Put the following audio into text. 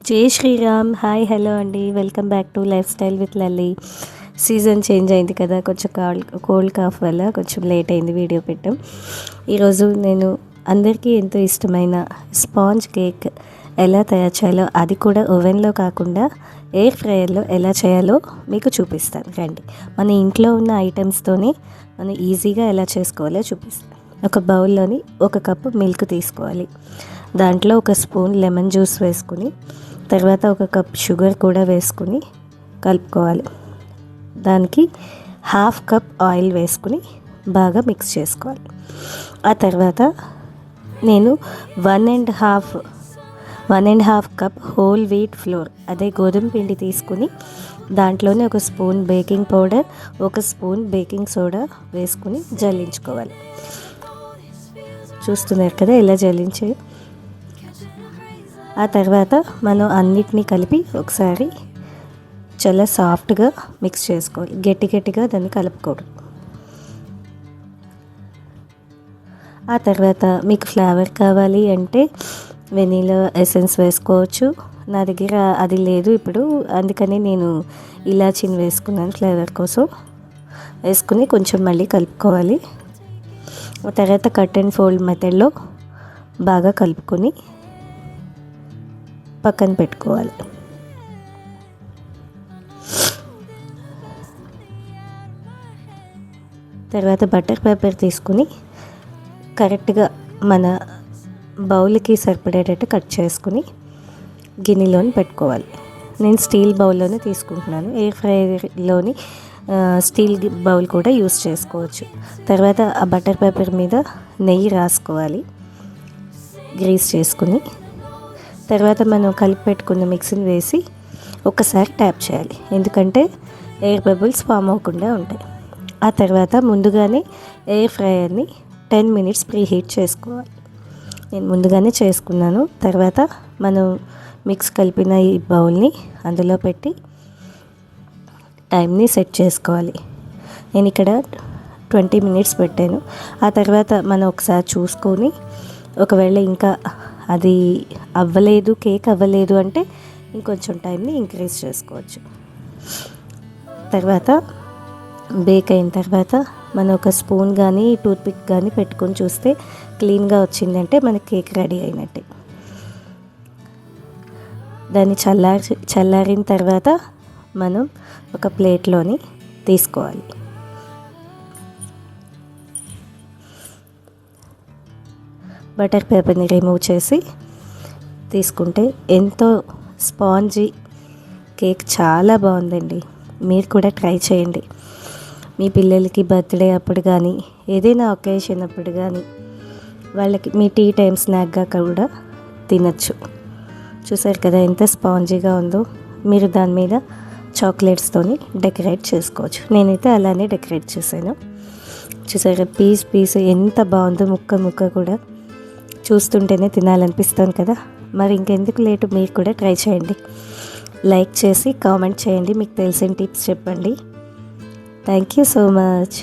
జై Sriram. Hi hello అండి, welcome back to life style with Lalli. Season change అయింది కదా, కొంచెం కోల్డ్ కాఫ్ వల్ల కొంచెం లేట్ అయింది వీడియో పెట్టాం. ఈరోజు నేను అందరికీ ఎంతో ఇష్టమైన స్పాంజ్ కేక్ ఎలా తయారు చేయాలో, అది కూడా ఓవెన్లో కాకుండా ఎయిర్ ఫ్రైయర్లో ఎలా చేయాలో మీకు చూపిస్తాను. రండి, మన ఇంట్లో ఉన్న ఐటమ్స్తోనే మనం ఈజీగా ఎలా చేసుకోవాలో చూపిస్తాను. ఒక బౌల్లోని 1 కప్పు మిల్క్ తీసుకోవాలి. దాంట్లో 1 స్పూన్ లెమన్ జ్యూస్ వేసుకుని, తర్వాత 1 కప్ షుగర్ కూడా వేసుకుని కలుపుకోవాలి. దానికి 1/2 కప్ ఆయిల్ వేసుకుని బాగా మిక్స్ చేసుకోవాలి. ఆ తర్వాత నేను 1.5 కప్ హోల్ వీట్ ఫ్లోర్, అదే గోధుమ పిండి తీసుకుని దాంట్లోనే 1 spoon baking powder, 1 spoon baking soda వేసుకుని జల్లించుకోవాలి. చూస్తున్నారు కదా ఎలా జల్లించే. ఆ తర్వాత మనం అన్నిటినీ కలిపి ఒకసారి చాలా సాఫ్ట్గా మిక్స్ చేసుకోవాలి. గట్టిగా దాన్ని కలుపుకోవడం. ఆ తర్వాత మీకు ఫ్లేవర్ కావాలి అంటే వెనీలా ఎసెన్స్ వేసుకోవచ్చు. నా దగ్గర అది లేదు ఇప్పుడు, అందుకని నేను ఇలాచీని వేసుకున్నాను ఫ్లేవర్ కోసం. వేసుకుని కొంచెం మళ్ళీ కలుపుకోవాలి. ఆ తర్వాత కట్ అండ్ ఫోల్డ్ మెథడ్లో బాగా కలుపుకొని పక్కన పెట్టుకోవాలి. తర్వాత బటర్ పేపర్ తీసుకుని కరెక్ట్గా మన బౌల్కి సరిపడేటట్టు కట్ చేసుకుని గిన్నెలోని పెట్టుకోవాలి. నేను స్టీల్ బౌల్లోనే తీసుకుంటున్నాను. ఎయిర్ ఫ్రైలోని స్టీల్ బౌల్ కూడా యూస్ చేసుకోవచ్చు. తర్వాత ఆ బటర్ పేపర్ మీద నెయ్యి రాసుకోవాలి, గ్రీస్ చేసుకుని. తర్వాత మనం కలిపి పెట్టుకున్న మిక్సీని వేసి ఒకసారి ట్యాప్ చేయాలి, ఎందుకంటే ఎయిర్ బబుల్స్ ఫామ్ అవ్వకుండా ఉంటాయి. ఆ తర్వాత ముందుగానే ఎయిర్ ఫ్రైయర్ని 10 మినిట్స్ ప్రీ హీట్ చేసుకోవాలి. నేను ముందుగానే చేసుకున్నాను. తర్వాత మనం మిక్స్ కలిపిన ఈ బౌల్ని అందులో పెట్టి టైంని సెట్ చేసుకోవాలి. నేను ఇక్కడ 20 మినిట్స్ పెట్టాను. ఆ తర్వాత మనం ఒకసారి చూసుకొని, ఒకవేళ ఇంకా అది కేక్ అవ్వలేదు అంటే ఇంకొంచెం టైంని ఇంక్రీజ్ చేసుకోవచ్చు. తర్వాత బేక్ అయిన తర్వాత మనం 1 స్పూన్ కానీ టూత్పిక్ కానీ పెట్టుకొని చూస్తే క్లీన్గా వచ్చిందంటే మన కేక్ రెడీ అయినట్టే. దాన్ని చల్లారిన తర్వాత మనం ఒక ప్లేట్లోని తీసుకోవాలి. బటర్ పేపర్ని రిమూవ్ చేసి తీసుకుంటే ఎంతో స్పాంజీ కేక్ చాలా బాగుందండి. మీరు కూడా ట్రై చేయండి. మీ పిల్లలకి బర్త్డే అప్పుడు కానీ, ఏదైనా ఒకేషన్ అప్పుడు కానీ, వాళ్ళకి మీ టీ టైం స్నాక్గా కూడా తినచ్చు. చూసారు కదా ఎంత స్పాంజీగా ఉందో. మీరు దాని మీద చాక్లెట్స్తోని డెకరేట్ చేసుకోవచ్చు. నేనైతే అలానే డెకరేట్ చేశాను. చూసారా పీస్ ఎంత బాగుందో, ముక్క కూడా చూస్తుంటేనే తినాలనిపిస్తుంది కదా. మరి ఇంకెందుకు లేటు, మీరు కూడా ట్రై చేయండి. లైక్ చేసి కామెంట్ చేయండి, మీకు తెలిసిన టిప్స్ చెప్పండి. Thank you so much.